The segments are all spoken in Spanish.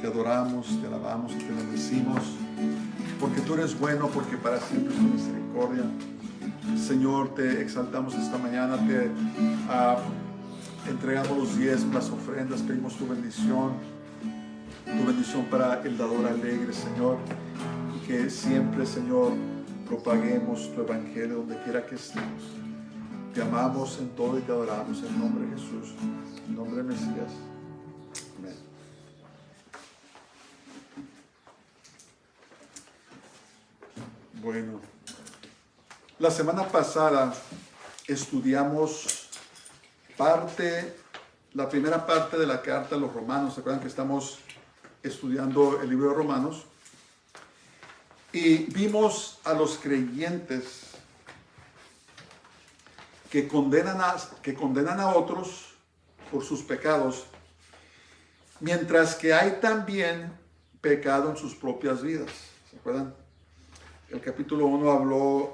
adoramos, te alabamos y te bendecimos, porque tú eres bueno, porque para siempre es tu misericordia. Señor, te exaltamos esta mañana, te entregamos los diezmos, las ofrendas, pedimos tu bendición para el dador alegre, Señor, y que siempre, Señor, propaguemos tu evangelio donde quiera que estemos. Te amamos en todo y te adoramos en nombre de Jesús, en nombre de Mesías. Amén. Bueno, la semana pasada estudiamos la primera parte de la carta a los Romanos. ¿Se acuerdan que estamos estudiando el libro de Romanos? Y vimos a los creyentes que condenan a otros por sus pecados, mientras que hay también pecado en sus propias vidas. ¿Se acuerdan? El capítulo 1 habló,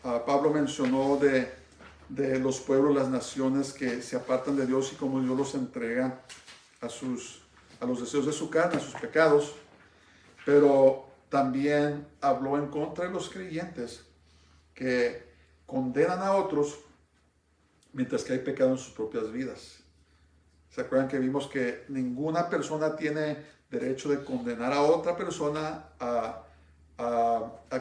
Pablo mencionó de los pueblos, las naciones que se apartan de Dios y cómo Dios los entrega a los deseos de su carne, a sus pecados. Pero también habló en contra de los creyentes que condenan a otros mientras que hay pecado en sus propias vidas. ¿Se acuerdan que vimos que ninguna persona tiene derecho de condenar a otra persona a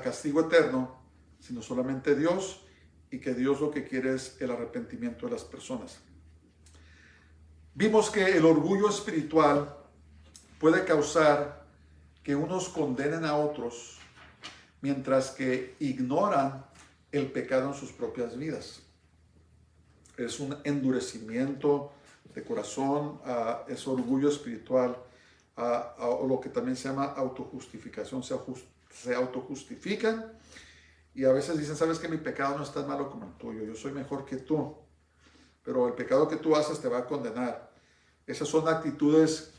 castigo eterno, sino solamente Dios, y que Dios lo que quiere es el arrepentimiento de las personas? Vimos que el orgullo espiritual puede causar que unos condenen a otros mientras que ignoran el pecado en sus propias vidas. Es un endurecimiento de corazón, es orgullo espiritual, o lo que también se llama autojustificación. Se autojustifican y a veces dicen: sabes que mi pecado no es tan malo como el tuyo, yo soy mejor que tú, pero el pecado que tú haces te va a condenar. Esas son actitudes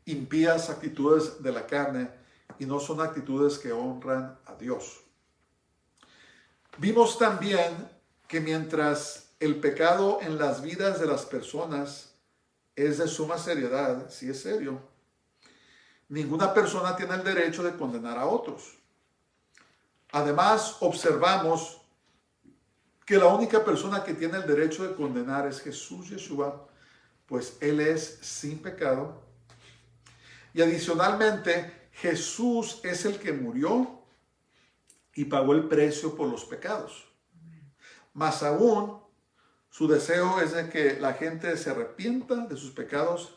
impías, actitudes de la carne, y no son actitudes que honran a Dios. Vimos también que mientras el pecado en las vidas de las personas es de suma seriedad, sí es serio, ninguna persona tiene el derecho de condenar a otros. Además, observamos que la única persona que tiene el derecho de condenar es Jesús Yeshua, pues Él es sin pecado. Y adicionalmente, Jesús es el que murió y pagó el precio por los pecados. Más aún, su deseo es de que la gente se arrepienta de sus pecados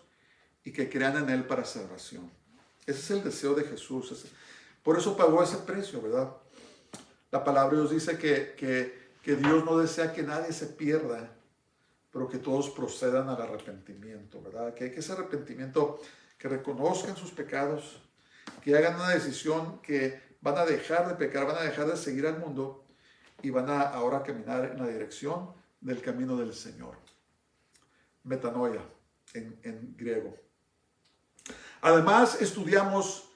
y que crean en Él para salvación. Ese es el deseo de Jesús. Por eso pagó ese precio, ¿verdad? La palabra de Dios dice que Dios no desea que nadie se pierda, pero que todos procedan al arrepentimiento, ¿verdad? Que ese arrepentimiento, que reconozcan sus pecados, que hagan una decisión que van a dejar de pecar, van a dejar de seguir al mundo y van a ahora caminar en la dirección del camino del Señor. Metanoia en griego. Además, estudiamos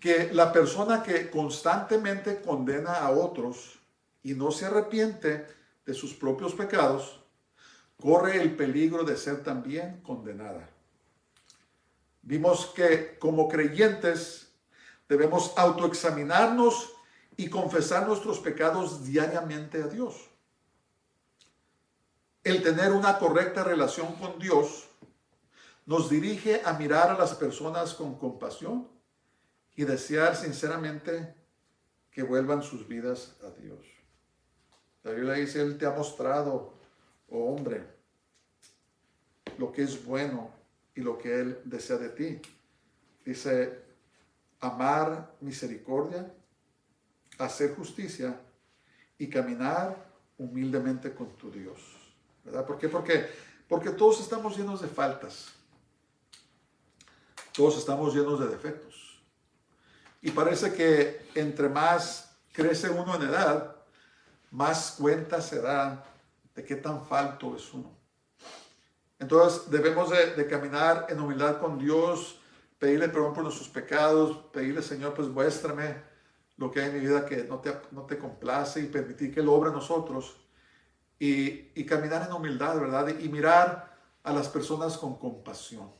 que la persona que constantemente condena a otros y no se arrepiente de sus propios pecados, corre el peligro de ser también condenada. Vimos que como creyentes debemos autoexaminarnos y confesar nuestros pecados diariamente a Dios. El tener una correcta relación con Dios nos dirige a mirar a las personas con compasión y desear sinceramente que vuelvan sus vidas a Dios. La Biblia dice: Él te ha mostrado, oh hombre, lo que es bueno y lo que Él desea de ti. Dice: amar misericordia, hacer justicia y caminar humildemente con tu Dios. ¿Verdad? ¿Por qué? Porque todos estamos llenos de faltas. Todos estamos llenos de defectos. Y parece que entre más crece uno en edad, más cuenta se da de qué tan falto es uno. Entonces debemos de caminar en humildad con Dios, pedirle perdón por nuestros pecados, pedirle: Señor, pues muéstrame lo que hay en mi vida que no te complace, y permitir que Él obre en nosotros, y caminar en humildad, ¿verdad? Y mirar a las personas con compasión.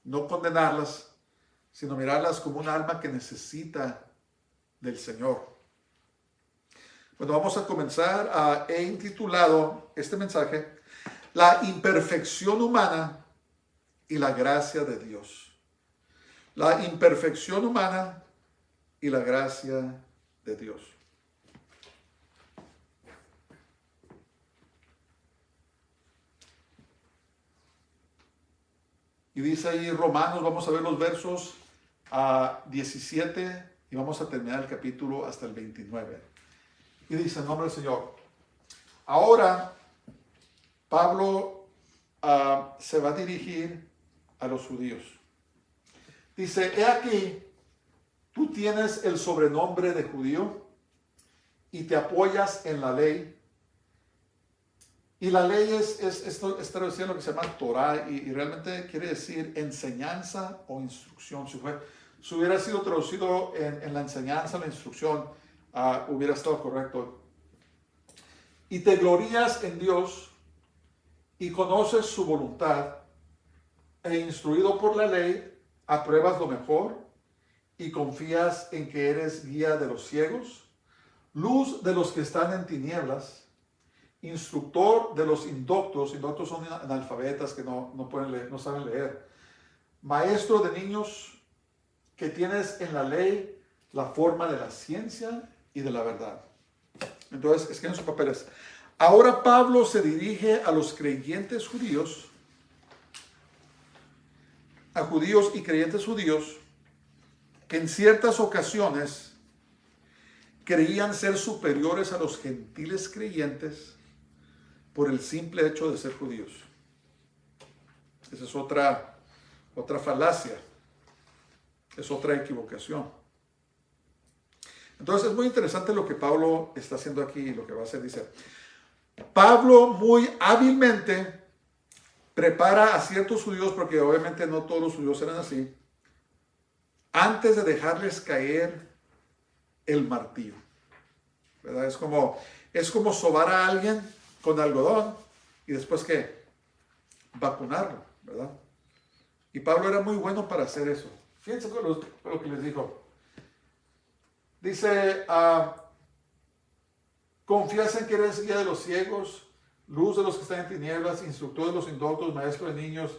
no condenarlas, sino mirarlas como un alma que necesita del Señor. Bueno, vamos a comenzar. He intitulado este mensaje La imperfección humana y la gracia de Dios. La imperfección humana y la gracia de Dios. Y dice ahí Romanos, vamos a ver los versos 17 y vamos a terminar el capítulo hasta el 29. Y dice en nombre del Señor. Ahora Pablo se va a dirigir a los judíos. Dice, he aquí, tú tienes el sobrenombre de judío y te apoyas en la ley. Y la ley es traducida lo que se llama Torah y realmente quiere decir enseñanza o instrucción. Si hubiera sido traducido en la enseñanza, la instrucción, hubiera estado correcto. Y te glorías en Dios y conoces su voluntad e instruido por la ley, apruebas lo mejor y confías en que eres guía de los ciegos, luz de los que están en tinieblas, instructor de los indoctos son analfabetas que no pueden leer, no saben leer, maestro de niños que tienes en la ley la forma de la ciencia y de la verdad. Entonces, escriben sus papeles. Ahora Pablo se dirige a los creyentes judíos, a judíos y creyentes judíos que en ciertas ocasiones creían ser superiores a los gentiles creyentes por el simple hecho de ser judíos. Esa es otra falacia, es otra equivocación. Entonces es muy interesante lo que Pablo está haciendo aquí y lo que va a hacer. Dice, Pablo muy hábilmente prepara a ciertos judíos, porque obviamente no todos los judíos eran así, antes de dejarles caer el martillo, ¿verdad? Es como sobar a alguien con algodón y después ¿qué? Vacunarlo, ¿verdad? Y Pablo era muy bueno para hacer eso. Fíjense con lo que les dijo. Dice, confías en que eres guía de los ciegos, luz de los que están en tinieblas, instructor de los indoctos, maestro de niños,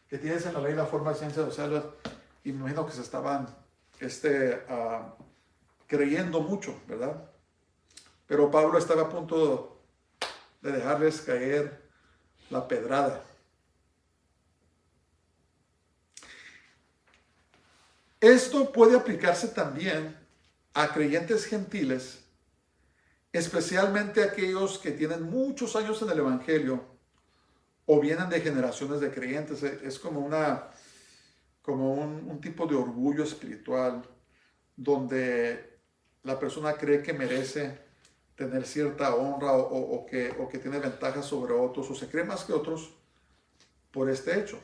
que tienes en la ley la forma de ciencia de los cielos. Y me imagino que se estaban creyendo mucho, ¿verdad? Pero Pablo estaba a punto de dejarles caer la pedrada. Esto puede aplicarse también a creyentes gentiles, especialmente aquellos que tienen muchos años en el Evangelio o vienen de generaciones de creyentes. Es como un tipo de orgullo espiritual donde la persona cree que merece tener cierta honra o que tiene ventajas sobre otros o se cree más que otros por este hecho.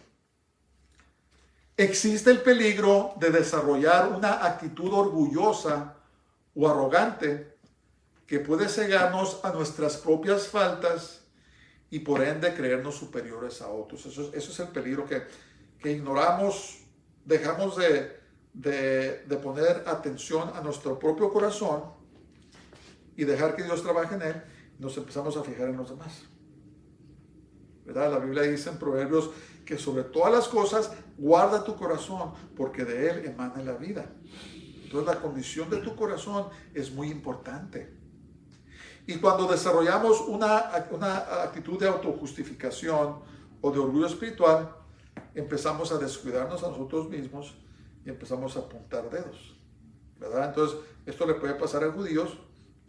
Existe el peligro de desarrollar una actitud orgullosa o arrogante que puede cegarnos a nuestras propias faltas y por ende creernos superiores a otros. Eso es el peligro que ignoramos, dejamos de poner atención a nuestro propio corazón y dejar que Dios trabaje en él, nos empezamos a fijar en los demás. ¿Verdad? La Biblia dice en Proverbios que sobre todas las cosas guarda tu corazón, porque de él emana la vida. Entonces la condición de tu corazón es muy importante. Y cuando desarrollamos una actitud de autojustificación o de orgullo espiritual, empezamos a descuidarnos a nosotros mismos y empezamos a apuntar dedos, ¿verdad? Entonces esto le puede pasar a judíos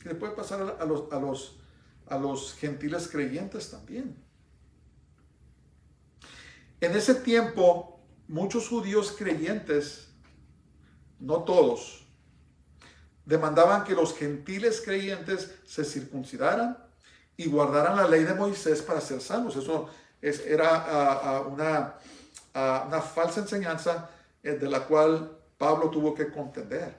y le puede pasar a los gentiles creyentes también. En ese tiempo, muchos judíos creyentes, no todos, demandaban que los gentiles creyentes se circuncidaran y guardaran la ley de Moisés para ser salvos. Eso era una falsa enseñanza de la cual Pablo tuvo que contender.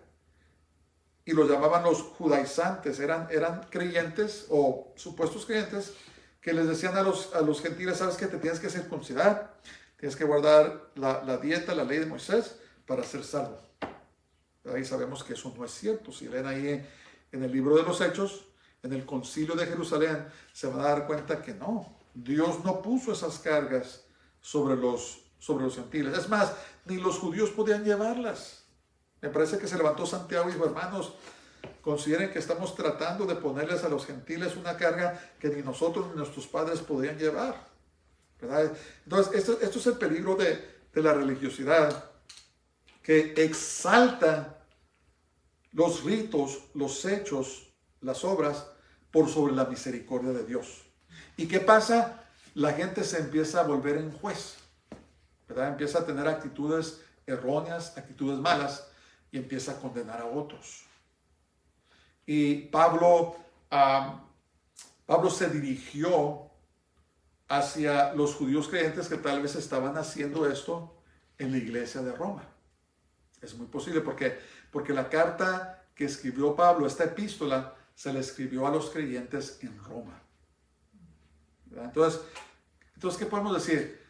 Y los llamaban los judaizantes. Eran creyentes o supuestos creyentes que les decían a los gentiles, sabes que te tienes que circuncidar, Tienes que guardar la dieta, la ley de Moisés para ser salvo. Ahí sabemos que eso no es cierto. Si leen ahí en el libro de los Hechos, en el concilio de Jerusalén, se van a dar cuenta que no. Dios no puso esas cargas sobre los gentiles. Es más, ni los judíos podían llevarlas. Me parece que se levantó Santiago y dijo, hermanos, consideren que estamos tratando de ponerles a los gentiles una carga que ni nosotros ni nuestros padres podían llevar, ¿verdad? Entonces, esto es el peligro de la religiosidad, que exalta los ritos, los hechos, las obras, por sobre la misericordia de Dios. ¿Y qué pasa? La gente se empieza a volver en juez, ¿verdad? Empieza a tener actitudes erróneas, actitudes malas, y empieza a condenar a otros. Y Pablo se dirigió hacia los judíos creyentes que tal vez estaban haciendo esto en la iglesia de Roma. Es muy posible porque la carta que escribió Pablo, esta epístola, se la escribió a los creyentes en Roma. ¿Verdad? Entonces, ¿qué podemos decir?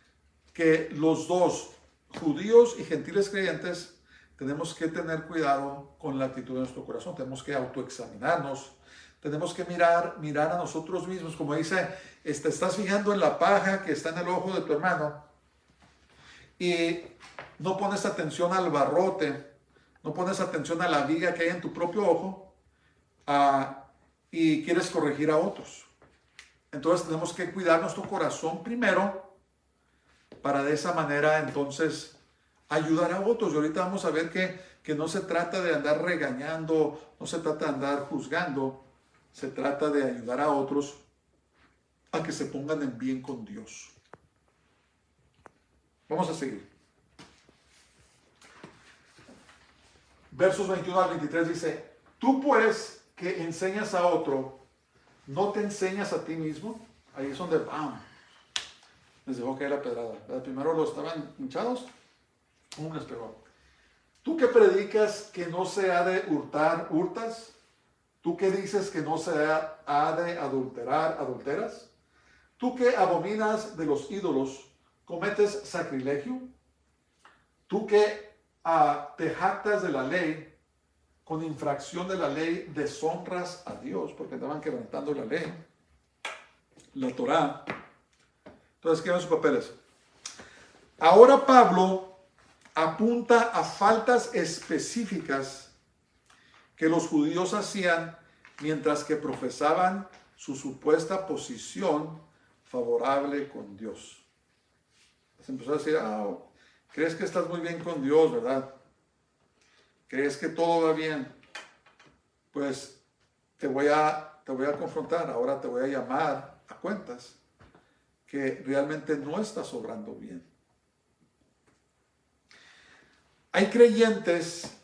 Que los dos, judíos y gentiles creyentes, tenemos que tener cuidado con la actitud de nuestro corazón. Tenemos que autoexaminarnos. Tenemos que mirar a nosotros mismos. Como dice, estás fijando en la paja que está en el ojo de tu hermano y no pones atención al barrote, no pones atención a la viga que hay en tu propio ojo y quieres corregir a otros. Entonces tenemos que cuidar nuestro corazón primero para de esa manera entonces ayudar a otros. Y ahorita vamos a ver que no se trata de andar regañando, no se trata de andar juzgando, se trata de ayudar a otros a que se pongan en bien con Dios. Vamos a seguir. Versos 21 al 23 dice, tú pues que enseñas a otro, ¿no te enseñas a ti mismo? Ahí es donde ¡bam! Les dejó caer la pedrada. Primero los estaban hinchados, les pegó. Tú que predicas que no se ha de hurtar, hurtas. Tú que dices que no se ha de adulterar, adulteras. Tú que abominas de los ídolos, cometes sacrilegio. Tú que te jactas de la ley, con infracción de la ley deshonras a Dios, porque estaban quebrantando la ley, la Torá. Entonces, ¿qué ven sus papeles? Ahora Pablo apunta a faltas específicas que los judíos hacían mientras que profesaban su supuesta posición favorable con Dios. Se empezó a decir, crees que estás muy bien con Dios, ¿verdad? ¿Crees que todo va bien? Pues te voy a confrontar, ahora te voy a llamar a cuentas que realmente no estás obrando bien. Hay creyentes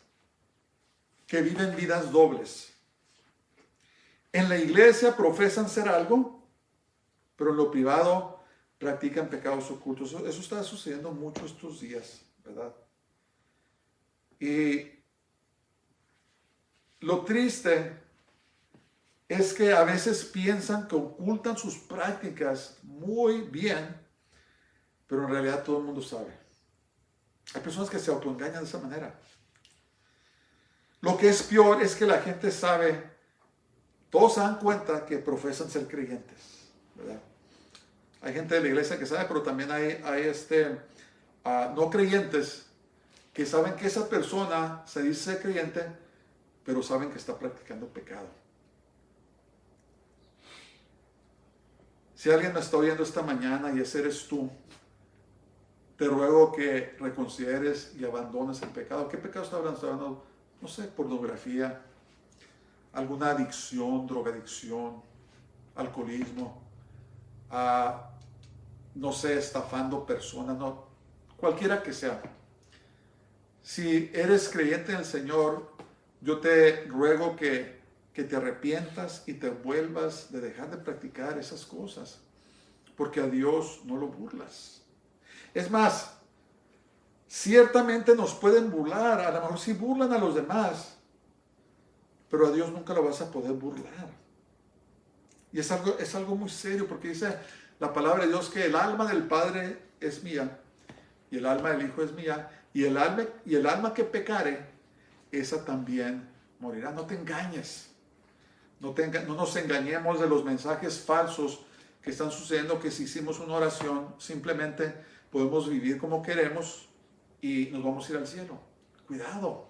que viven vidas dobles. En la iglesia profesan ser algo, pero en lo privado practican pecados ocultos. Eso está sucediendo mucho estos días, ¿verdad? Y lo triste es que a veces piensan que ocultan sus prácticas muy bien, pero en realidad todo el mundo sabe. Hay personas que se autoengañan de esa manera. Lo que es peor es que la gente sabe, todos se dan cuenta que profesan ser creyentes, ¿verdad? Hay gente de la iglesia que sabe, pero también hay no creyentes que saben que esa persona se dice ser creyente, pero saben que está practicando pecado. Si alguien me está oyendo esta mañana y ese eres tú, te ruego que reconsideres y abandones el pecado. ¿Qué pecado está hablando? Está hablando, no sé, pornografía, alguna adicción, drogadicción, alcoholismo, no sé, estafando personas, no, cualquiera que sea. Si eres creyente en el Señor, yo te ruego que te arrepientas y te vuelvas de dejar de practicar esas cosas, porque a Dios no lo burlas. Es más, ciertamente nos pueden burlar, a lo mejor sí burlan a los demás, pero a Dios nunca lo vas a poder burlar. Y es algo muy serio, porque dice la palabra de Dios que el alma del Padre es mía y el alma del Hijo es mía, y el alma que pecare, esa también morirá. No te engañes. No nos engañemos de los mensajes falsos que están sucediendo, que si hicimos una oración, simplemente podemos vivir como queremos y nos vamos a ir al cielo. Cuidado.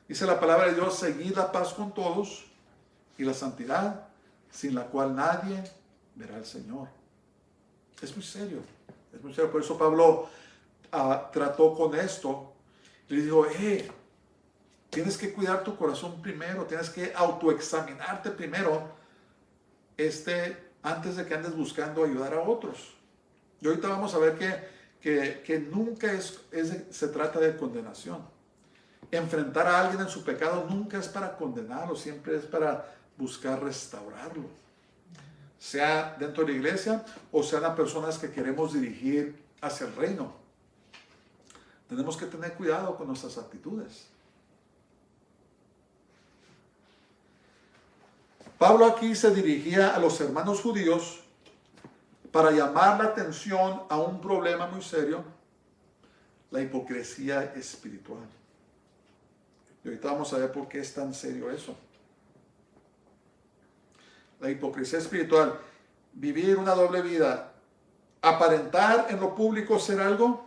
Dice la palabra de Dios: seguid la paz con todos y la santidad, sin la cual nadie verá al Señor. Es muy serio, es muy serio. Por eso Pablo trató con esto. Le dijo: tienes que cuidar tu corazón primero, tienes que autoexaminarte primero, antes de que andes buscando ayudar a otros. Y ahorita vamos a ver que nunca se trata de condenación. Enfrentar a alguien en su pecado nunca es para condenarlo, siempre es para buscar restaurarlo. Sea dentro de la iglesia o sean las personas que queremos dirigir hacia el reino. Tenemos que tener cuidado con nuestras actitudes. Pablo aquí se dirigía a los hermanos judíos para llamar la atención a un problema muy serio: la hipocresía espiritual. Y ahorita vamos a ver por qué es tan serio eso. La hipocresía espiritual: vivir una doble vida, aparentar en lo público ser algo,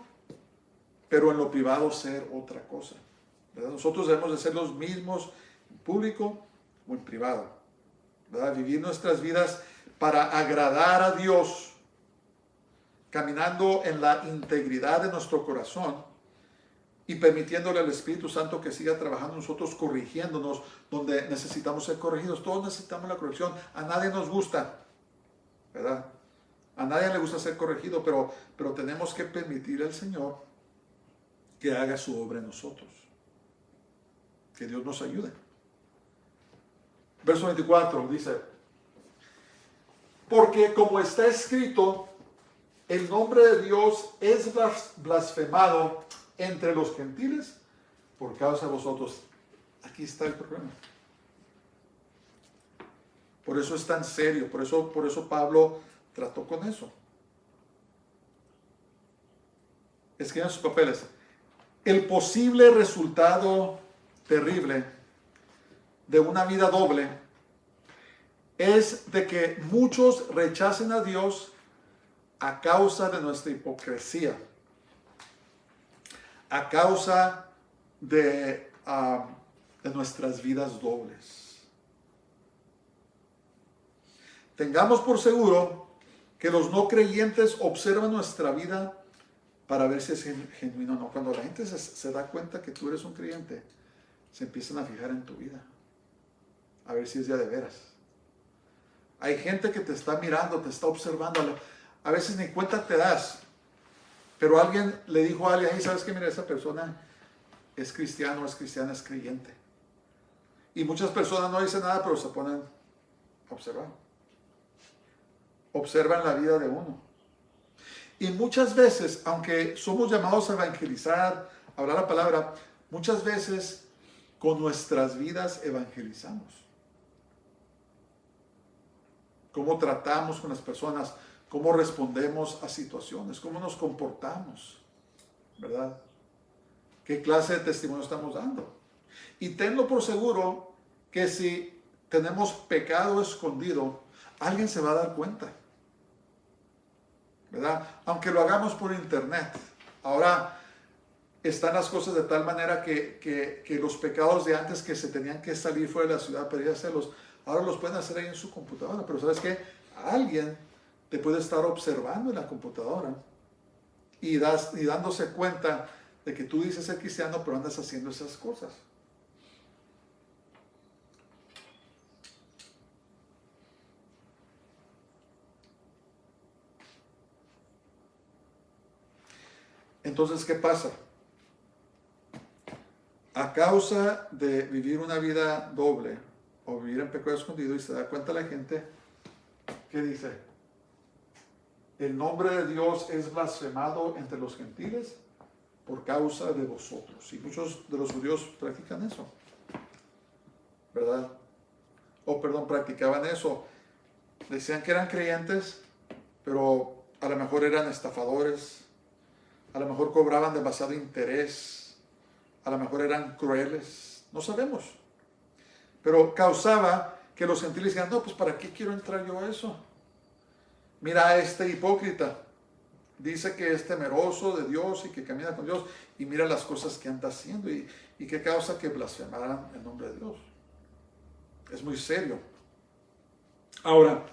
pero en lo privado ser otra cosa, ¿verdad? Nosotros debemos de ser los mismos en público o en privado, ¿verdad? Vivir nuestras vidas para agradar a Dios, caminando en la integridad de nuestro corazón y permitiéndole al Espíritu Santo que siga trabajando en nosotros, corrigiéndonos donde necesitamos ser corregidos. Todos necesitamos la corrección. A nadie nos gusta, ¿verdad? A nadie le gusta ser corregido, pero tenemos que permitir al Señor que haga su obra en nosotros. Que Dios nos ayude. Verso 24 dice: porque como está escrito, el nombre de Dios es blasfemado entre los gentiles por causa de vosotros. Aquí está el problema. Por eso es tan serio, por eso Pablo trató con eso. Escriban sus papeles. El posible resultado terrible de una vida doble es de que muchos rechacen a Dios a causa de nuestra hipocresía, a causa de nuestras vidas dobles. Tengamos por seguro que los no creyentes observan nuestra vida para ver si es genuino o no. Cuando la gente se da cuenta que tú eres un creyente, se empiezan a fijar en tu vida, a ver si es ya de veras. Hay gente que te está mirando, te está observando. A veces ni cuenta te das, pero alguien le dijo a alguien: hey, ¿sabes qué? Mira, esa persona es cristiano, es cristiana, es creyente. Y muchas personas no dicen nada, pero se ponen a observar. Observan la vida de uno. Y muchas veces, aunque somos llamados a evangelizar, a hablar la palabra, muchas veces con nuestras vidas evangelizamos. Cómo tratamos con las personas, cómo respondemos a situaciones, cómo nos comportamos, ¿verdad? ¿Qué clase de testimonio estamos dando? Y tenlo por seguro que si tenemos pecado escondido, alguien se va a dar cuenta, ¿verdad? Aunque lo hagamos por internet. Ahora están las cosas de tal manera que los pecados de antes, que se tenían que salir fuera de la ciudad para ir a hacerlos, ahora los pueden hacer ahí en su computadora. Pero ¿sabes qué? Alguien te puede estar observando en la computadora y dándose cuenta de que tú dices ser cristiano, pero andas haciendo esas cosas. Entonces, ¿qué pasa? A causa de vivir una vida doble o vivir en pecado escondido, y se da cuenta la gente, ¿qué dice? El nombre de Dios es blasfemado entre los gentiles por causa de vosotros. Y muchos de los judíos practican eso, ¿verdad? Practicaban eso. Decían que eran creyentes, pero a lo mejor eran estafadores, a lo mejor cobraban demasiado interés, a lo mejor eran crueles, no sabemos. Pero causaba que los gentiles dijeran, no, pues ¿para qué quiero entrar yo a eso? Mira a este hipócrita, dice que es temeroso de Dios y que camina con Dios, y mira las cosas que anda haciendo y que causa que blasfemaran el nombre de Dios. Es muy serio. Ahora,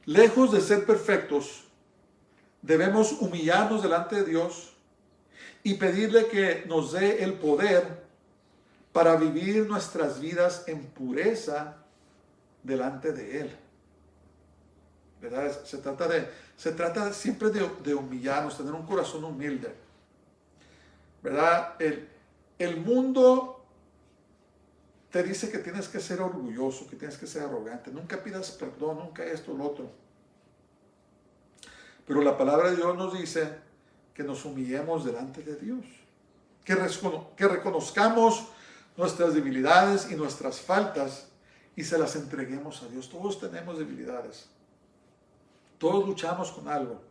lejos de ser perfectos, debemos humillarnos delante de Dios y pedirle que nos dé el poder para vivir nuestras vidas en pureza delante de Él. ¿Verdad? Se trata siempre de humillarnos, tener un corazón humilde. ¿Verdad? El mundo te dice que tienes que ser orgulloso, que tienes que ser arrogante. Nunca pidas perdón, nunca esto o lo otro. Pero la palabra de Dios nos dice que nos humillemos delante de Dios. Que reconozcamos nuestras debilidades y nuestras faltas y se las entreguemos a Dios. Todos tenemos debilidades. Todos luchamos con algo.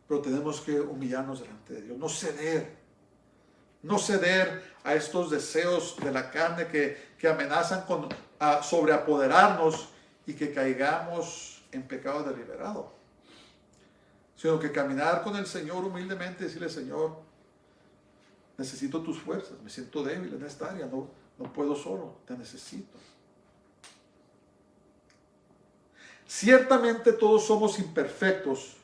Pero tenemos que humillarnos delante de Dios. No ceder. No ceder a estos deseos de la carne que amenazan con sobreapoderarnos y que caigamos en pecado deliberado. Sino que caminar con el Señor humildemente y decirle, Señor, necesito tus fuerzas, me siento débil en esta área, no puedo solo, te necesito. Ciertamente todos somos imperfectos,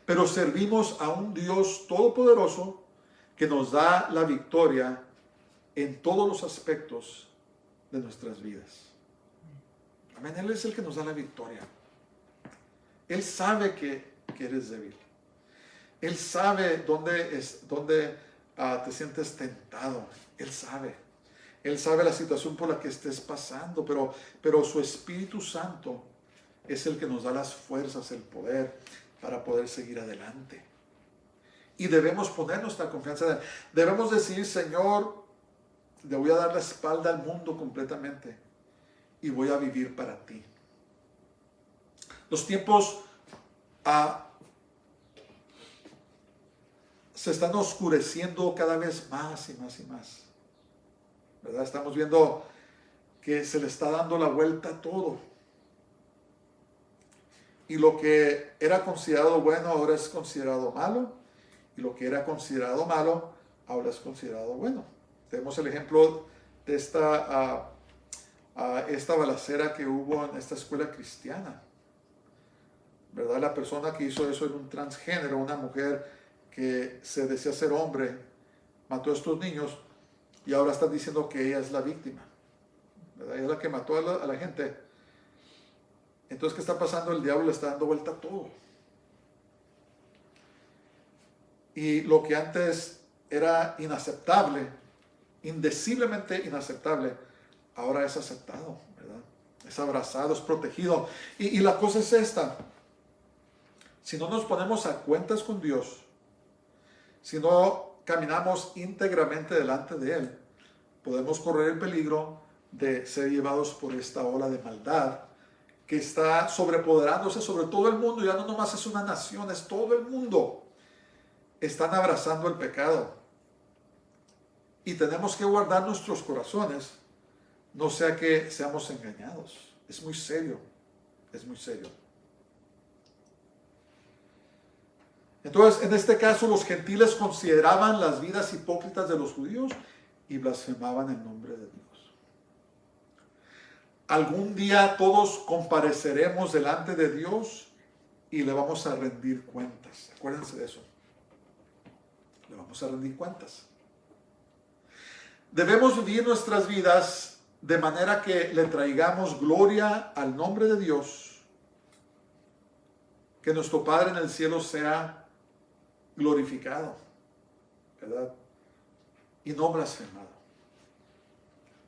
pero servimos a un Dios todopoderoso que nos da la victoria en todos los aspectos de nuestras vidas. Amén. Él es el que nos da la victoria. Él sabe que eres débil. Él sabe dónde te sientes tentado. Él sabe. Él sabe la situación por la que estés pasando, pero su Espíritu Santo es el que nos da las fuerzas, el poder para poder seguir adelante. Y debemos poner nuestra confianza en Él. Debemos decir, Señor, le voy a dar la espalda al mundo completamente y voy a vivir para ti. Los tiempos se están oscureciendo cada vez más y más y más. ¿Verdad? Estamos viendo que se le está dando la vuelta a todo. Y lo que era considerado bueno ahora es considerado malo. Y lo que era considerado malo ahora es considerado bueno. Tenemos el ejemplo de esta balacera que hubo en esta escuela cristiana. ¿Verdad? La persona que hizo eso era un transgénero, una mujer que se decía ser hombre, mató a estos niños y ahora están diciendo que ella es la víctima. ¿Verdad? Ella es la que mató a la gente. Entonces, ¿qué está pasando? El diablo le está dando vuelta a todo. Y lo que antes era inaceptable, indeciblemente inaceptable, ahora es aceptado, ¿verdad? Es abrazado, es protegido. Y la cosa es esta. Si no nos ponemos a cuentas con Dios, si no caminamos íntegramente delante de Él, podemos correr el peligro de ser llevados por esta ola de maldad que está sobrepoderándose sobre todo el mundo. Ya no nomás es una nación, es todo el mundo. Están abrazando el pecado. Y tenemos que guardar nuestros corazones, no sea que seamos engañados. Es muy serio, es muy serio. Entonces, en este caso, los gentiles consideraban las vidas hipócritas de los judíos y blasfemaban el nombre de Dios. Algún día todos compareceremos delante de Dios y le vamos a rendir cuentas. Acuérdense de eso. Le vamos a rendir cuentas. Debemos vivir nuestras vidas de manera que le traigamos gloria al nombre de Dios. Que nuestro Padre en el cielo sea glorificado, ¿verdad? Y no blasfemado.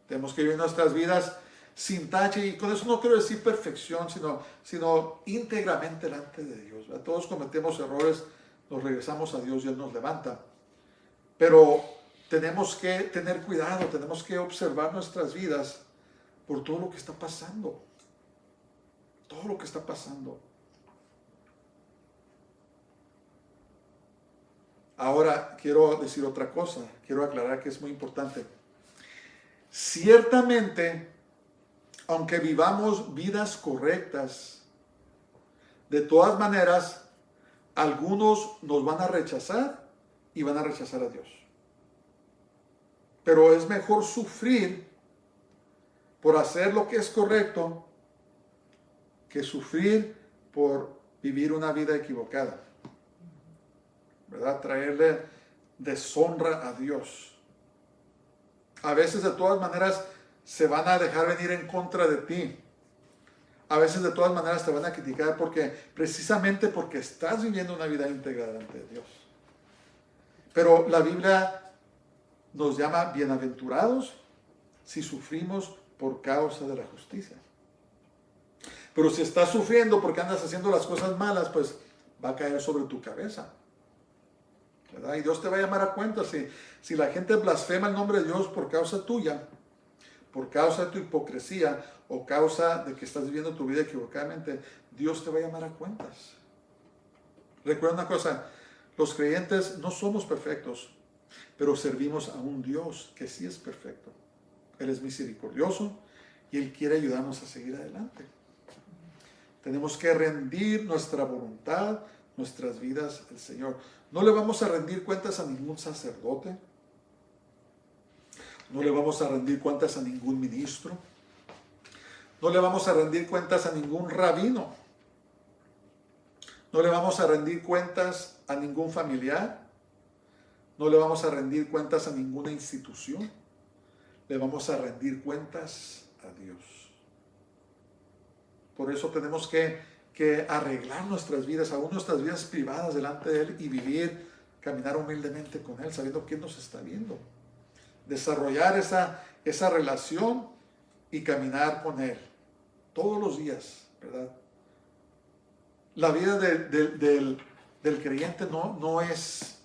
Tenemos que vivir nuestras vidas sin tache, y con eso no quiero decir perfección, sino íntegramente delante de Dios, ¿verdad? Todos cometemos errores, nos regresamos a Dios y Él nos levanta. Pero tenemos que tener cuidado, tenemos que observar nuestras vidas por todo lo que está pasando. Todo lo que está pasando. Ahora quiero decir otra cosa, quiero aclarar que es muy importante. Ciertamente, aunque vivamos vidas correctas, de todas maneras, algunos nos van a rechazar y van a rechazar a Dios. Pero es mejor sufrir por hacer lo que es correcto que sufrir por vivir una vida equivocada, ¿verdad? Traerle deshonra a Dios. A veces de todas maneras se van a dejar venir en contra de ti. A veces de todas maneras te van a criticar precisamente porque estás viviendo una vida íntegra delante de Dios. Pero la Biblia nos llama bienaventurados si sufrimos por causa de la justicia. Pero si estás sufriendo porque andas haciendo las cosas malas, pues va a caer sobre tu cabeza, ¿verdad? Y Dios te va a llamar a cuenta. Si la gente blasfema el nombre de Dios por causa tuya, por causa de tu hipocresía o causa de que estás viviendo tu vida equivocadamente, Dios te va a llamar a cuentas. Recuerda una cosa, los creyentes no somos perfectos, pero servimos a un Dios que sí es perfecto. Él es misericordioso y Él quiere ayudarnos a seguir adelante. Tenemos que rendir nuestra voluntad, nuestras vidas al Señor. No le vamos a rendir cuentas a ningún sacerdote. No le vamos a rendir cuentas a ningún ministro. No le vamos a rendir cuentas a ningún rabino. No le vamos a rendir cuentas a ningún familiar. No le vamos a rendir cuentas a ninguna institución. Le vamos a rendir cuentas a Dios. Por eso tenemos que arreglar nuestras vidas, aún nuestras vidas privadas delante de Él y vivir, caminar humildemente con Él, sabiendo quién nos está viendo. Desarrollar esa relación y caminar con Él todos los días, ¿verdad? La vida del creyente no es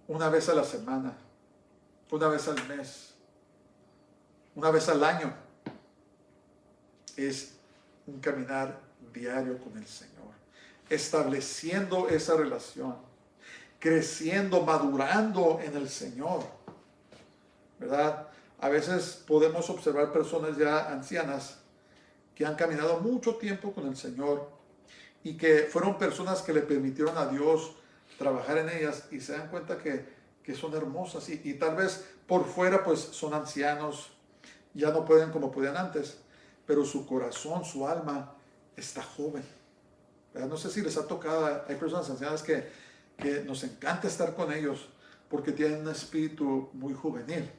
una vez a la semana, una vez al mes, una vez al año. Es un caminar diario con el Señor, estableciendo esa relación, creciendo, madurando en el Señor, ¿verdad? A veces podemos observar personas ya ancianas que han caminado mucho tiempo con el Señor y que fueron personas que le permitieron a Dios trabajar en ellas y se dan cuenta que son hermosas y tal vez por fuera pues son ancianos, ya no pueden como podían antes, pero su corazón, su alma está joven, ¿verdad? No sé si les ha tocado, hay personas ancianas que nos encanta estar con ellos porque tienen un espíritu muy juvenil.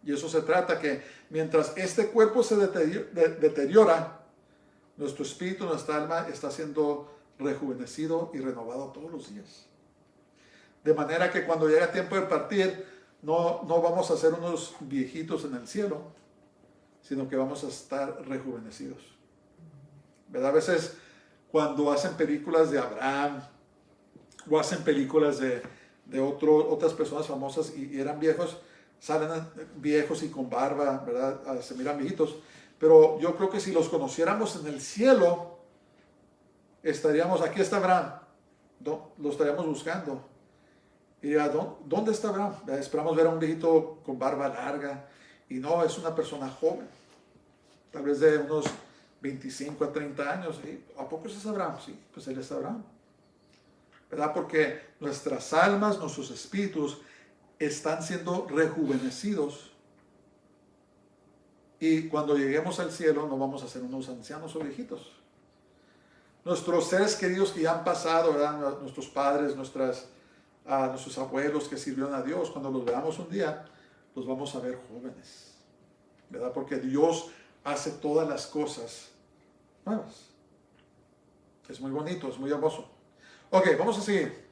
Y eso se trata, que mientras este cuerpo se deteriora, nuestro espíritu, nuestra alma está siendo rejuvenecido y renovado todos los días. De manera que cuando llega tiempo de partir, no vamos a ser unos viejitos en el cielo, sino que vamos a estar rejuvenecidos, ¿verdad? A veces cuando hacen películas de Abraham o hacen películas de otras personas famosas y eran viejos, salen viejos y con barba, ¿verdad? Se miran viejitos. Pero yo creo que si los conociéramos en el cielo, estaríamos, aquí está Abraham, lo estaríamos buscando. Y ¿dónde está Abraham? Esperamos ver a un viejito con barba larga, y no, es una persona joven, tal vez de unos 25 a 30 años. ¿Sí? ¿A poco es Abraham? Sí, pues él es Abraham, ¿verdad? Porque nuestras almas, nuestros espíritus están siendo rejuvenecidos. Y cuando lleguemos al cielo no vamos a ser unos ancianos o viejitos. Nuestros seres queridos que ya han pasado, ¿verdad? Nuestros padres, nuestros abuelos que sirvieron a Dios, cuando los veamos un día, los vamos a ver jóvenes, ¿verdad? Porque Dios hace todas las cosas nuevas. Es muy bonito, es muy hermoso. Ok, vamos a seguir.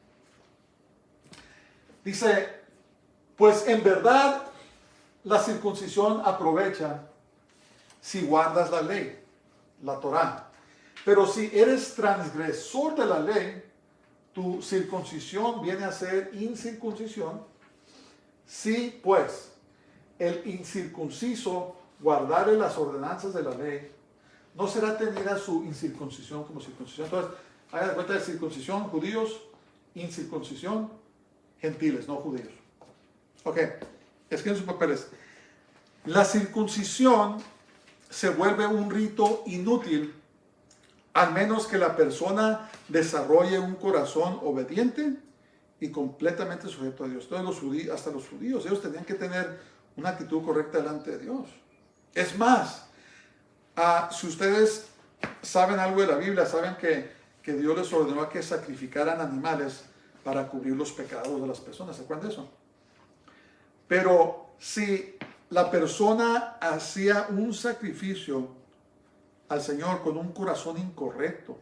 Dice, pues en verdad la circuncisión aprovecha si guardas la ley, la Torá. Pero si eres transgresor de la ley, tu circuncisión viene a ser incircuncisión. Si pues el incircunciso guardare las ordenanzas de la ley, no será tenida su incircuncisión como circuncisión. Entonces, hagan cuenta de circuncisión, judíos, incircuncisión, gentiles, no judíos. Ok, escriben sus papeles. La circuncisión se vuelve un rito inútil al menos que la persona desarrolle un corazón obediente y completamente sujeto a Dios. Todos los judíos, hasta los judíos, ellos tenían que tener una actitud correcta delante de Dios. Es más, si ustedes saben algo de la Biblia, saben que Dios les ordenó a que sacrificaran animales para cubrir los pecados de las personas. ¿Se acuerdan de eso? Pero si la persona hacía un sacrificio al Señor con un corazón incorrecto,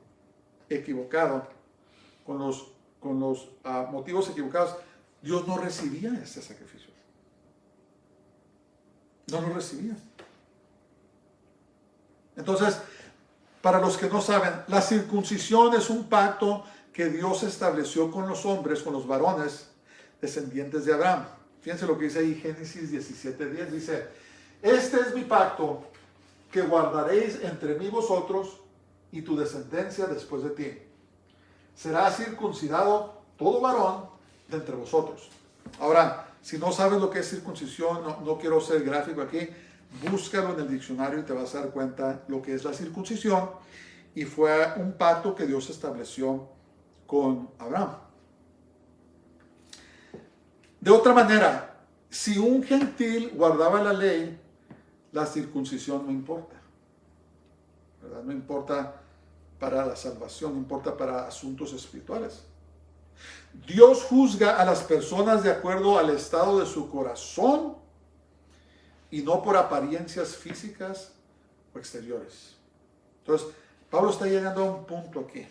equivocado, con los motivos equivocados, Dios no recibía ese sacrificio. No lo recibía. Entonces, para los que no saben, la circuncisión es un pacto que Dios estableció con los hombres, con los varones descendientes de Abraham. Fíjense lo que dice ahí Génesis 17:10. Dice, este es mi pacto que guardaréis entre mí vosotros y tu descendencia después de ti. Será circuncidado todo varón de entre vosotros. Ahora, si no sabes lo que es circuncisión, no quiero ser gráfico aquí, búscalo en el diccionario y te vas a dar cuenta lo que es la circuncisión. Y fue un pacto que Dios estableció con Abraham. De otra manera, si un gentil guardaba la ley, la circuncisión no importa, ¿verdad? No importa para la salvación, no importa para asuntos espirituales. Dios juzga a las personas de acuerdo al estado de su corazón y no por apariencias físicas o exteriores. Entonces, Pablo está llegando a un punto aquí.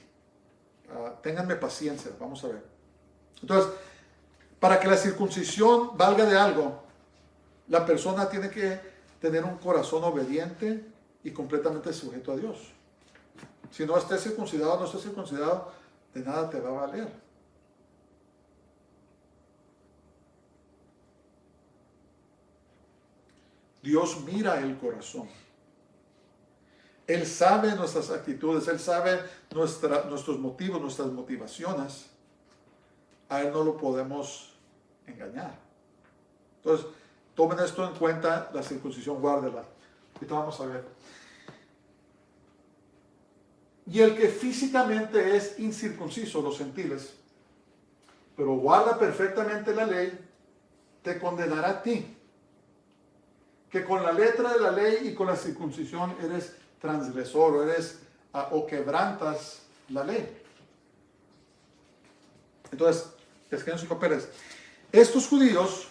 Ténganme paciencia, vamos a ver. Entonces, para que la circuncisión valga de algo, la persona tiene que tener un corazón obediente y completamente sujeto a Dios. Si no estés circuncidado o no estés circuncidado, de nada te va a valer. Dios mira el corazón. Él sabe nuestras actitudes, Él sabe nuestros motivos, nuestras motivaciones. A Él no lo podemos engañar. Entonces, tomen esto en cuenta, la circuncisión, guárdela. Ahorita vamos a ver. Y el que físicamente es incircunciso, los gentiles, pero guarda perfectamente la ley, te condenará a ti, que con la letra de la ley y con la circuncisión eres transgresor o quebrantas la ley. Entonces, escriben sus papeles. Estos judíos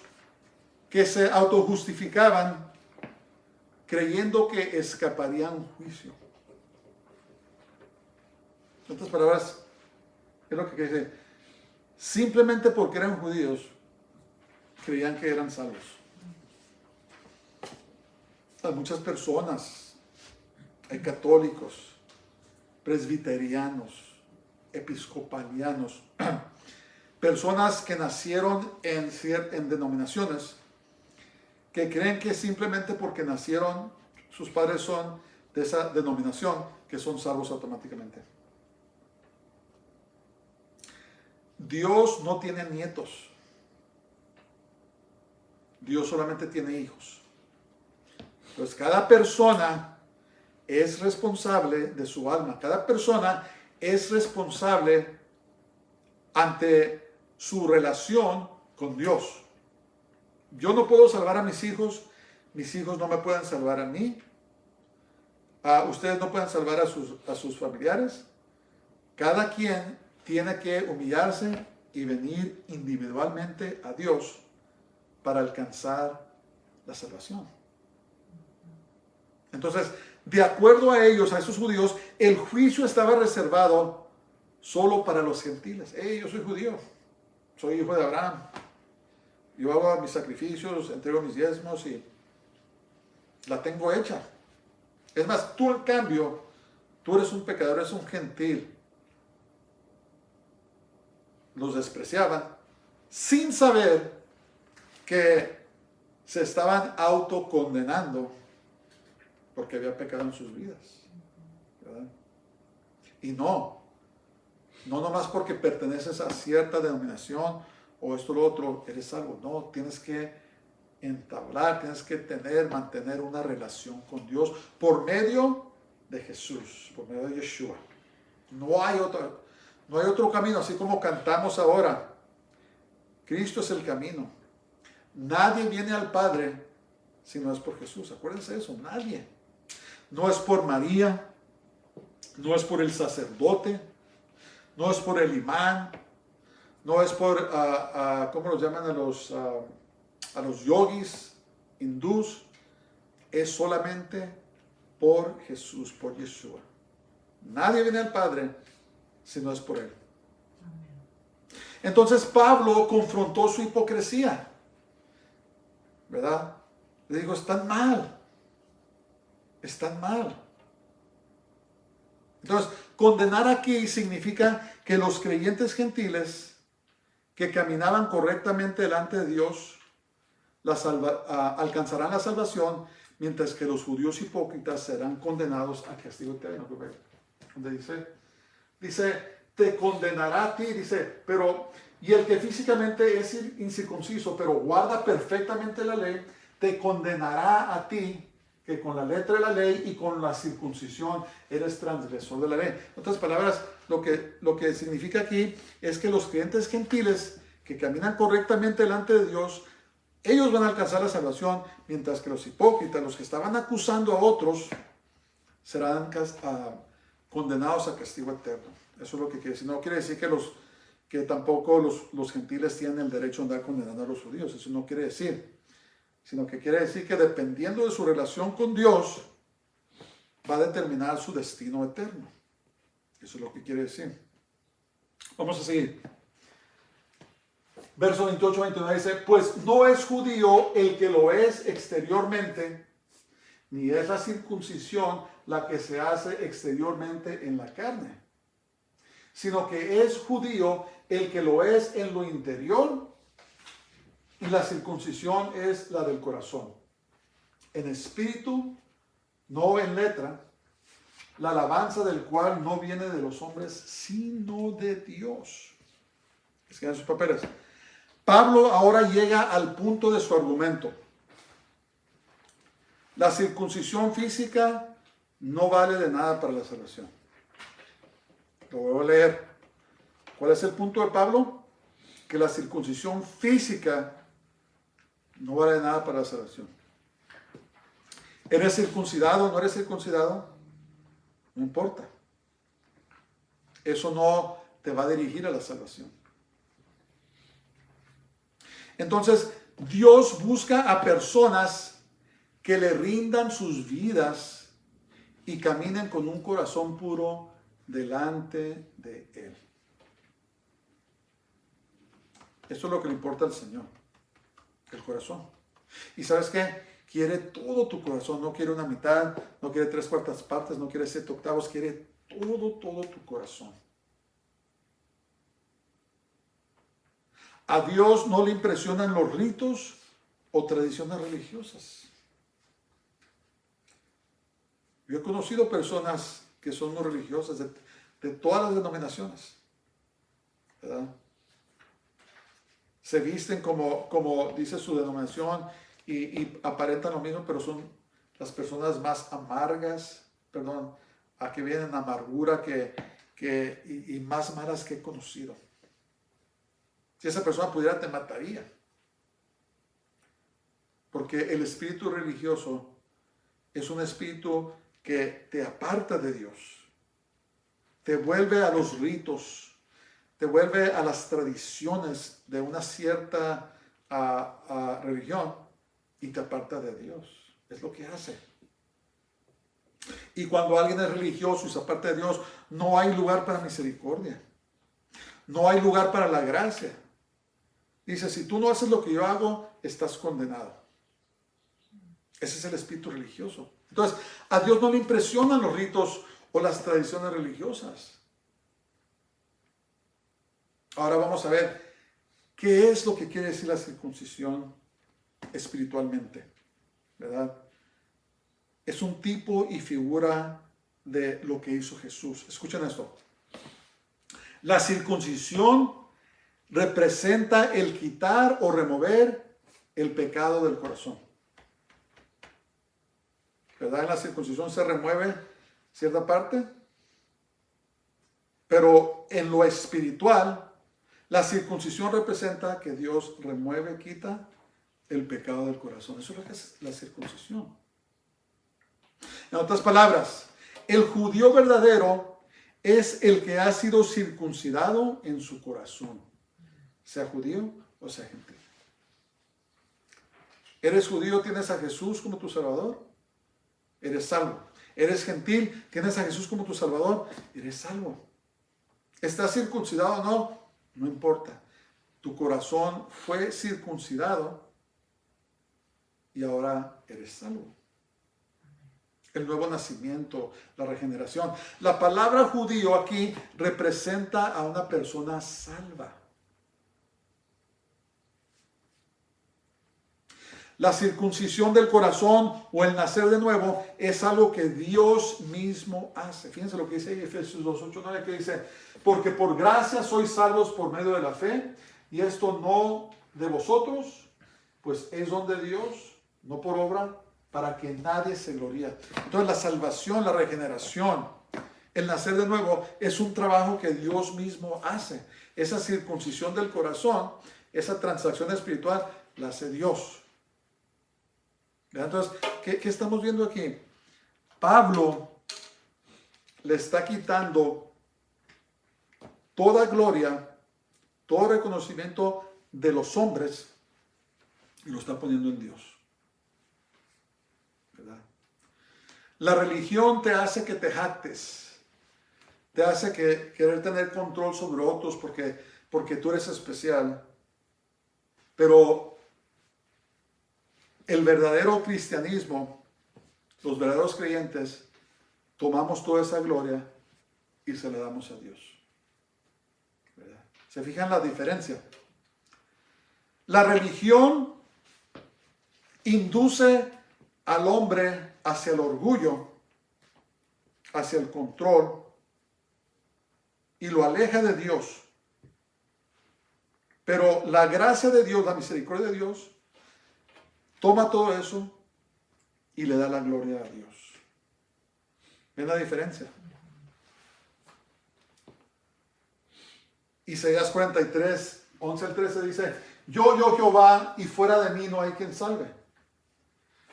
que se autojustificaban creyendo que escaparían un juicio. En otras palabras, es lo que dice. Simplemente porque eran judíos, creían que eran salvos. Hay muchas personas, hay católicos, presbiterianos, episcopalianos, personas que nacieron en denominaciones que creen que simplemente porque nacieron, sus padres son de esa denominación, que son salvos automáticamente. Dios no tiene nietos. Dios solamente tiene hijos. Entonces, cada persona es responsable de su alma. Cada persona es responsable ante su relación con Dios. Yo no puedo salvar a mis hijos no me pueden salvar a mí. Ustedes no pueden salvar a sus familiares. Cada quien tiene que humillarse y venir individualmente a Dios para alcanzar la salvación. Entonces, de acuerdo a ellos, a esos judíos, el juicio estaba reservado solo para los gentiles. Yo soy judío, soy hijo de Abraham. Yo hago mis sacrificios, entrego mis diezmos y la tengo hecha. Es más, tú en cambio, tú eres un pecador, eres un gentil. Los despreciaban sin saber que se estaban autocondenando porque había pecado en sus vidas, ¿verdad? Y no nomás porque perteneces a cierta denominación o esto o lo otro, eres salvo. No, tienes que entablar, tienes que mantener una relación con Dios por medio de Jesús, por medio de Yeshua. No hay otro camino, así como cantamos ahora. Cristo es el camino. Nadie viene al Padre si no es por Jesús. Acuérdense de eso, nadie. No es por María, no es por el sacerdote, no es por el imán, no es por, ¿cómo los llaman a los yogis hindús? Es solamente por Jesús, por Yeshua. Nadie viene al Padre si no es por Él. Entonces Pablo confrontó su hipocresía, ¿verdad? Le digo, están mal. Están mal. Entonces, condenar aquí significa que los creyentes gentiles que caminaban correctamente delante de Dios alcanzarán la salvación, mientras que los judíos hipócritas serán condenados a castigo eterno. Donde dice, te condenará a ti, dice, pero, y el que físicamente es incircunciso, pero guarda perfectamente la ley, te condenará a ti, que con la letra de la ley y con la circuncisión eres transgresor de la ley. En otras palabras, lo que significa aquí es que los creyentes gentiles que caminan correctamente delante de Dios, ellos van a alcanzar la salvación, mientras que los hipócritas, los que estaban acusando a otros, serán condenados a castigo eterno. Eso es lo que quiere decir. No quiere decir que tampoco los gentiles tienen el derecho a andar condenando a los judíos. Eso no quiere decir. Sino que quiere decir que dependiendo de su relación con Dios, va a determinar su destino eterno. Eso es lo que quiere decir. Vamos a seguir. Verso 28-29 dice, pues no es judío el que lo es exteriormente, ni es la circuncisión la que se hace exteriormente en la carne, sino que es judío el que lo es en lo interior, y la circuncisión es la del corazón, en espíritu, no en letra, la alabanza del cual no viene de los hombres, sino de Dios. Escriban sus papeles. Pablo ahora llega al punto de su argumento. La circuncisión física no vale de nada para la salvación. Lo voy a leer. ¿Cuál es el punto de Pablo? Que la circuncisión física no vale de nada para la salvación. ¿Eres circuncidado o no eres circuncidado? No importa. Eso no te va a dirigir a la salvación. Entonces, Dios busca a personas que le rindan sus vidas y caminen con un corazón puro delante de Él. Eso es lo que le importa al Señor, el corazón. ¿Y sabes qué? Quiere todo tu corazón, no quiere una mitad, no quiere 3/4 partes, no quiere 7/8, quiere todo tu corazón. A Dios no le impresionan los ritos o tradiciones religiosas. Yo he conocido personas que son muy religiosas de todas las denominaciones, ¿verdad? Se visten como dice su denominación y aparentan lo mismo, pero son las personas más amargas, a que vienen amargura y más malas que he conocido. Si esa persona pudiera, te mataría. Porque el espíritu religioso es un espíritu que te aparta de Dios. Te vuelve a los ritos, te vuelve a las tradiciones de una cierta religión y te aparta de Dios. Es lo que hace. Y cuando alguien es religioso y se aparta de Dios, no hay lugar para misericordia. No hay lugar para la gracia. Dice, si tú no haces lo que yo hago, estás condenado. Ese es el espíritu religioso. Entonces, a Dios no le impresionan los ritos o las tradiciones religiosas. Ahora vamos a ver qué es lo que quiere decir la circuncisión espiritualmente, ¿verdad? Es un tipo y figura de lo que hizo Jesús. Escuchen esto. La circuncisión representa el quitar o remover el pecado del corazón. ¿Verdad? En la circuncisión se remueve cierta parte, pero en lo espiritual, la circuncisión representa que Dios remueve, quita el pecado del corazón. Eso es lo que es la circuncisión. En otras palabras, el judío verdadero es el que ha sido circuncidado en su corazón, sea judío o sea gentil. ¿Eres judío? ¿Tienes a Jesús como tu Salvador? Eres salvo. ¿Eres gentil? ¿Tienes a Jesús como tu Salvador? Eres salvo. ¿Estás circuncidado o no? No importa. Tu corazón fue circuncidado y ahora eres salvo. El nuevo nacimiento, la regeneración. La palabra judío aquí representa a una persona salva. La circuncisión del corazón o el nacer de nuevo es algo que Dios mismo hace. Fíjense lo que dice Efesios 2:8-9, que dice: porque por gracia sois salvos por medio de la fe, y esto no de vosotros, pues es don de Dios, no por obra, para que nadie se gloríe. Entonces la salvación, la regeneración, el nacer de nuevo es un trabajo que Dios mismo hace. Esa circuncisión del corazón, esa transacción espiritual, la hace Dios. Entonces, ¿qué estamos viendo aquí? Pablo le está quitando toda gloria, todo reconocimiento de los hombres y lo está poniendo en Dios. ¿Verdad? La religión te hace que te jactes, te hace que querer tener control sobre otros porque tú eres especial, pero el verdadero cristianismo, los verdaderos creyentes, tomamos toda esa gloria y se la damos a Dios. ¿Verdad? ¿Se fijan la diferencia? La religión induce al hombre hacia el orgullo, hacia el control, y lo aleja de Dios. Pero la gracia de Dios, la misericordia de Dios, toma todo eso y le da la gloria a Dios. ¿Ven la diferencia? Isaías 43, 11-13 dice: yo Jehová, y fuera de mí no hay quien salve.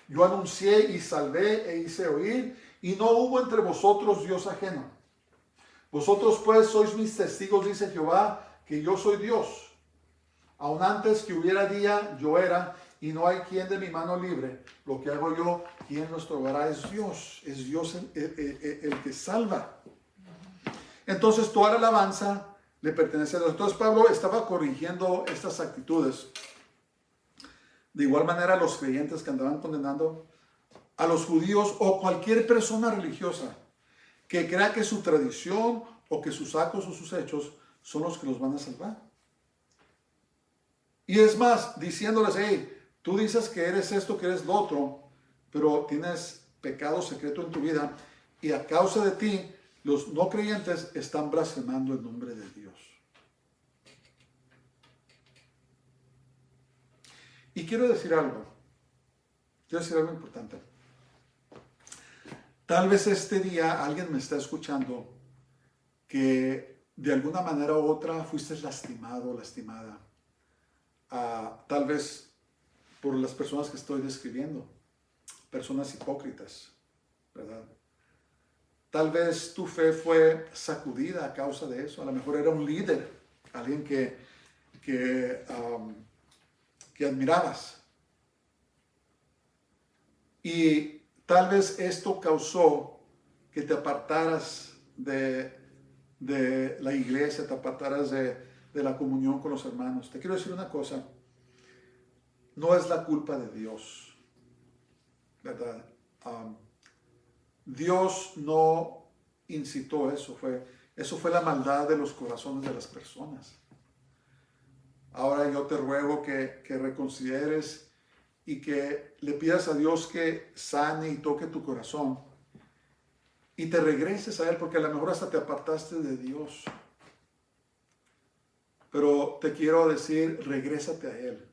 Yo anuncié y salvé e hice oír, y no hubo entre vosotros Dios ajeno. Vosotros pues sois mis testigos, dice Jehová, que yo soy Dios. Aun antes que hubiera día, yo era, y no hay quien de mi mano libre. Lo que hago yo, quien nos probará, es Dios el que salva. Entonces toda la alabanza le pertenece a Dios. Entonces Pablo estaba corrigiendo estas actitudes. De igual manera, los creyentes que andaban condenando a los judíos o cualquier persona religiosa que crea que su tradición o que sus actos o sus hechos son los que los van a salvar. Y es más, diciéndoles: hey, tú dices que eres esto, que eres lo otro, pero tienes pecado secreto en tu vida, y a causa de ti, los no creyentes están blasfemando el nombre de Dios. Y quiero decir algo importante. Tal vez este día alguien me está escuchando que de alguna manera u otra fuiste lastimado o lastimada. Tal vez por las personas que estoy describiendo, personas hipócritas, ¿verdad? Tal vez tu fe fue sacudida a causa de eso. A lo mejor era un líder, alguien que admirabas. Y tal vez esto causó que te apartaras de la iglesia, te apartaras de la comunión con los hermanos. Te quiero decir una cosa: no es la culpa de Dios, ¿verdad? Dios no incitó eso, fue la maldad de los corazones de las personas. Ahora yo te ruego que reconsideres y que le pidas a Dios que sane y toque tu corazón y te regreses a Él, porque a lo mejor hasta te apartaste de Dios. pero te quiero decir, regrésate a Él.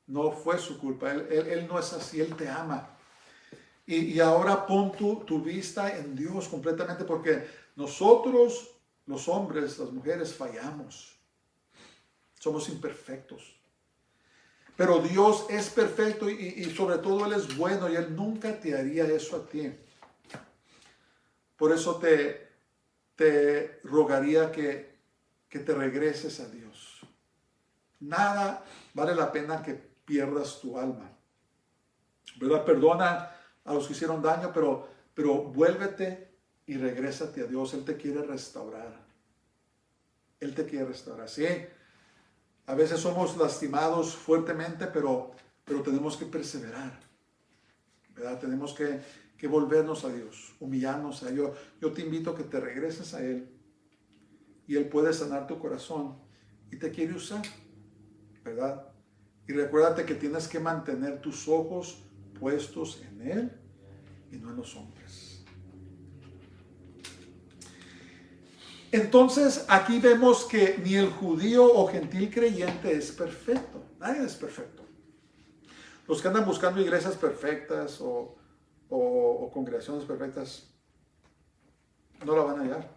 No fue su culpa, él no es así, Él te ama. Y ahora pon tu vista en Dios completamente, porque nosotros, los hombres, las mujeres, fallamos. Somos imperfectos. Pero Dios es perfecto y sobre todo Él es bueno y Él nunca te haría eso a ti. Por eso te rogaría que te regreses a Dios. Nada vale la pena que pierdas tu alma. ¿Verdad? Perdona a los que hicieron daño, pero vuélvete y regrésate a Dios. Él te quiere restaurar. Él te quiere restaurar. Sí, a veces somos lastimados fuertemente, pero tenemos que perseverar. ¿Verdad? Tenemos que volvernos a Dios, humillarnos a Dios. Yo te invito a que te regreses a Él y Él puede sanar tu corazón y te quiere usar, ¿verdad? Y recuérdate que tienes que mantener tus ojos puestos en Él y no en los hombres. Entonces aquí vemos que ni el judío o gentil creyente es perfecto. Nadie es perfecto. Los que andan buscando iglesias perfectas o congregaciones perfectas no la van a hallar.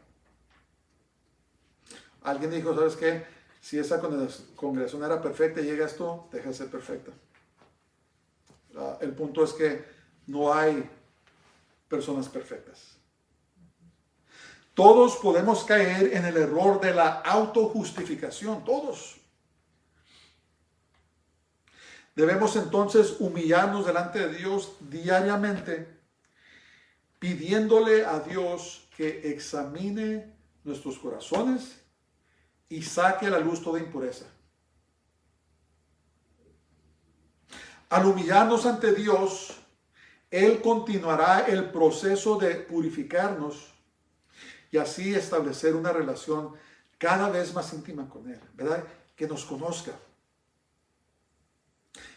Alguien dijo, ¿sabes qué? Si esa congregación era perfecta y llegas tú, deja de ser perfecta. El punto es que no hay personas perfectas. Todos podemos caer en el error de la autojustificación, todos. Debemos entonces humillarnos delante de Dios diariamente, pidiéndole a Dios que examine nuestros corazones y saque a la luz toda impureza. Al humillarnos ante Dios, Él continuará el proceso de purificarnos y así establecer una relación cada vez más íntima con Él, ¿verdad? Que nos conozca.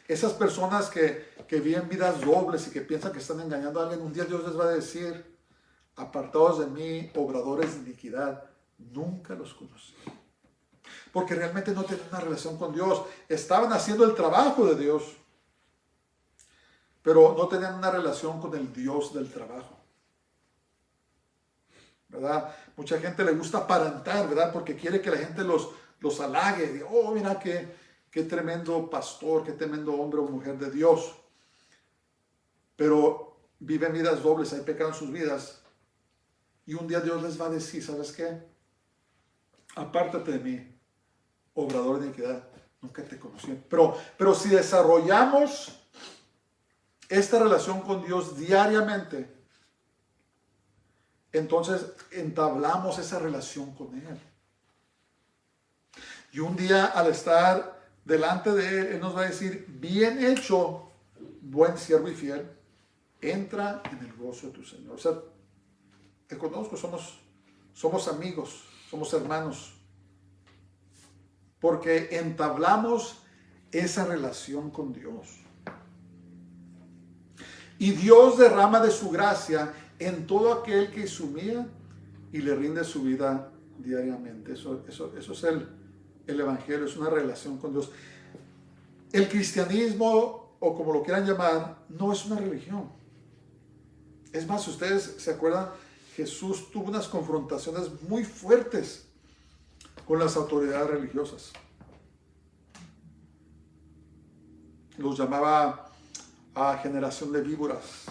Esas personas que viven vidas dobles y que piensan que están engañando a alguien, un día Dios les va a decir, apartados de mí, obradores de iniquidad, nunca los conocí. Porque realmente no tenían una relación con Dios. Estaban haciendo el trabajo de Dios, pero no tenían una relación con el Dios del trabajo. ¿Verdad? Mucha gente le gusta aparentar, ¿verdad? Porque quiere que la gente los halague. Diga, oh, mira qué tremendo pastor, qué tremendo hombre o mujer de Dios. Pero viven vidas dobles, hay pecado en sus vidas. Y un día Dios les va a decir, ¿sabes qué? Apártate de mí, obrador de iniquidad, nunca te conocí. Pero si desarrollamos esta relación con Dios diariamente, entonces entablamos esa relación con Él. Y un día al estar delante de Él, Él nos va a decir, bien hecho, buen siervo y fiel, entra en el gozo de tu Señor. O sea, te conozco, somos amigos, somos hermanos. Porque entablamos esa relación con Dios. Y Dios derrama de su gracia en todo aquel que se humilla y le rinde su vida diariamente. Eso es el Evangelio, es una relación con Dios. El cristianismo, o como lo quieran llamar, no es una religión. Es más, si ustedes se acuerdan, Jesús tuvo unas confrontaciones muy fuertes con las autoridades religiosas. Los llamaba a generación de víboras,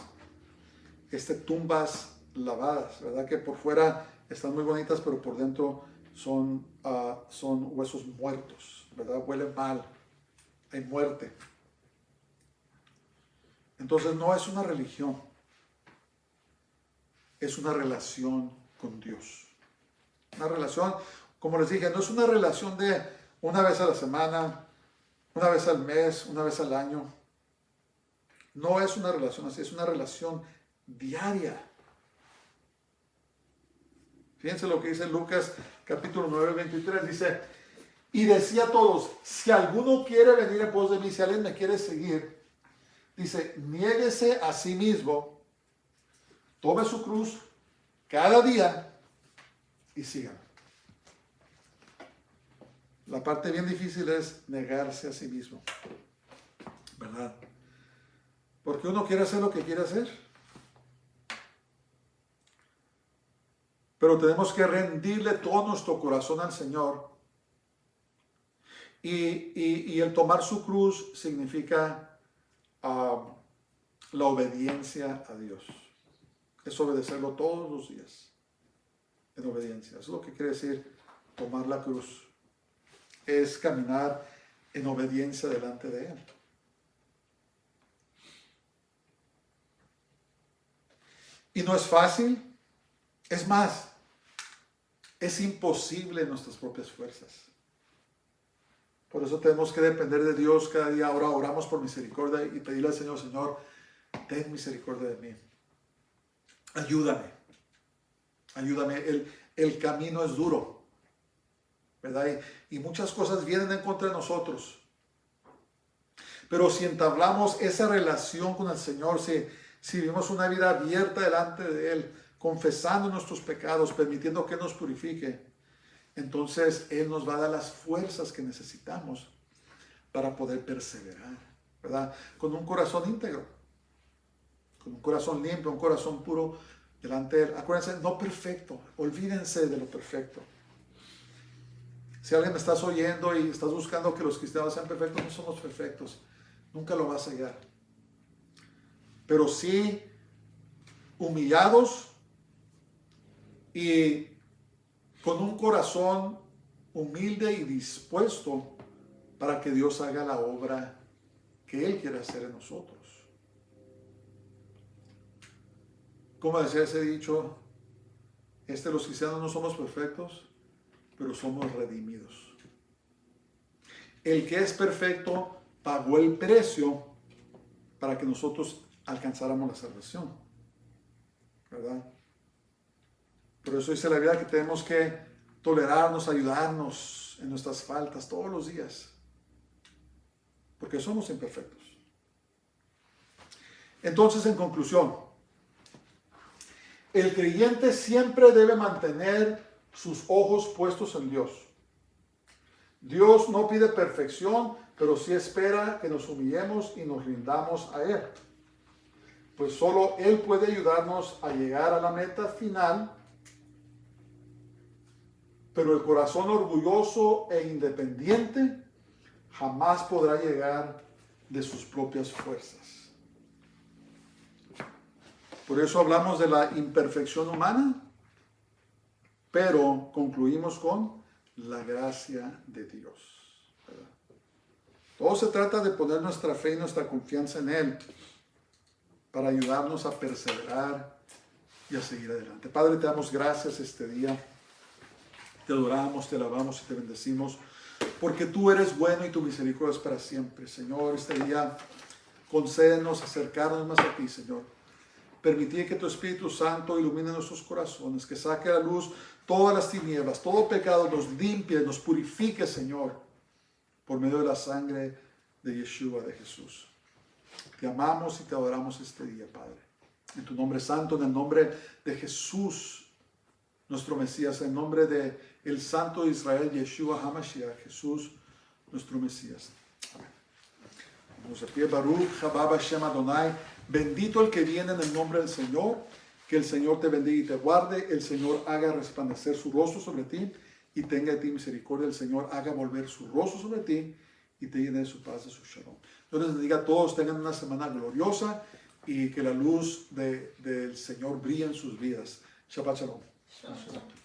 tumbas lavadas, ¿verdad? Que por fuera están muy bonitas, pero por dentro son huesos muertos, ¿verdad? Huelen mal, hay muerte. Entonces no es una religión, es una relación con Dios. Una relación, como les dije, no es una relación de una vez a la semana, una vez al mes, una vez al año. No es una relación así, es una relación diaria. Fíjense lo que dice Lucas capítulo 9, 23. Dice, y decía a todos, si alguno quiere venir en pos de mí, si alguien me quiere seguir, dice, niéguese a sí mismo, tome su cruz cada día y sígame. La parte bien difícil es negarse a sí mismo, ¿verdad? Porque uno quiere hacer lo que quiere hacer. Pero tenemos que rendirle todo nuestro corazón al Señor. Y el tomar su cruz significa la obediencia a Dios. Es obedecerlo todos los días. En obediencia. Eso es lo que quiere decir tomar la cruz. Es caminar en obediencia delante de Él. Y no es fácil. Es más, es imposible en nuestras propias fuerzas. Por eso tenemos que depender de Dios cada día. Ahora oramos por misericordia y pedirle al Señor, Señor, ten misericordia de mí. Ayúdame. Ayúdame. El camino es duro, ¿verdad? Y muchas cosas vienen en contra de nosotros. Pero si entablamos esa relación con el Señor, si vivimos una vida abierta delante de Él, confesando nuestros pecados, permitiendo que Él nos purifique, entonces Él nos va a dar las fuerzas que necesitamos para poder perseverar, ¿verdad? Con un corazón íntegro, con un corazón limpio, un corazón puro delante de Él. Acuérdense, no perfecto, olvídense de lo perfecto. Si alguien me estás oyendo y estás buscando que los cristianos sean perfectos, no somos perfectos, nunca lo vas a hallar. Pero sí humillados y con un corazón humilde y dispuesto para que Dios haga la obra que Él quiere hacer en nosotros. Como decía ese dicho, los cristianos no somos perfectos, pero somos redimidos. El que es perfecto pagó el precio para que nosotros alcanzáramos la salvación, ¿verdad? Por eso dice la Biblia que tenemos que tolerarnos, ayudarnos en nuestras faltas todos los días, porque somos imperfectos. Entonces, en conclusión, el creyente siempre debe mantener sus ojos puestos en Dios. Dios no pide perfección, pero sí espera que nos humillemos y nos rindamos a Él. Pues solo Él puede ayudarnos a llegar a la meta final, pero el corazón orgulloso e independiente jamás podrá llegar de sus propias fuerzas. Por eso hablamos de la imperfección humana, pero concluimos con la gracia de Dios, ¿verdad? Todo se trata de poner nuestra fe y nuestra confianza en Él para ayudarnos a perseverar y a seguir adelante. Padre, te damos gracias este día. Te adoramos, te alabamos y te bendecimos, porque tú eres bueno y tu misericordia es para siempre. Señor, este día concédenos acercarnos más a ti, Señor. Permitir que tu Espíritu Santo ilumine nuestros corazones, que saque a la luz todas las tinieblas, todo pecado, nos limpie, nos purifique, Señor, por medio de la sangre de Yeshua, de Jesús. Te amamos y te adoramos este día, Padre. En tu nombre santo, en el nombre de Jesús, nuestro Mesías, en nombre de el Santo de Israel, Yeshua HaMashiach, Jesús, nuestro Mesías. Amén. Vamos a pie, Baruch, Habab Hashem Adonai. Bendito el que viene en el nombre del Señor. Que el Señor te bendiga y te guarde. El Señor haga resplandecer su rostro sobre ti y tenga de ti misericordia. El Señor haga volver su rostro sobre ti y te llene de su paz, de su shalom. Dios les bendiga a todos. Tengan una semana gloriosa y que la luz del Señor brille en sus vidas. Shabbat shalom. Shalom.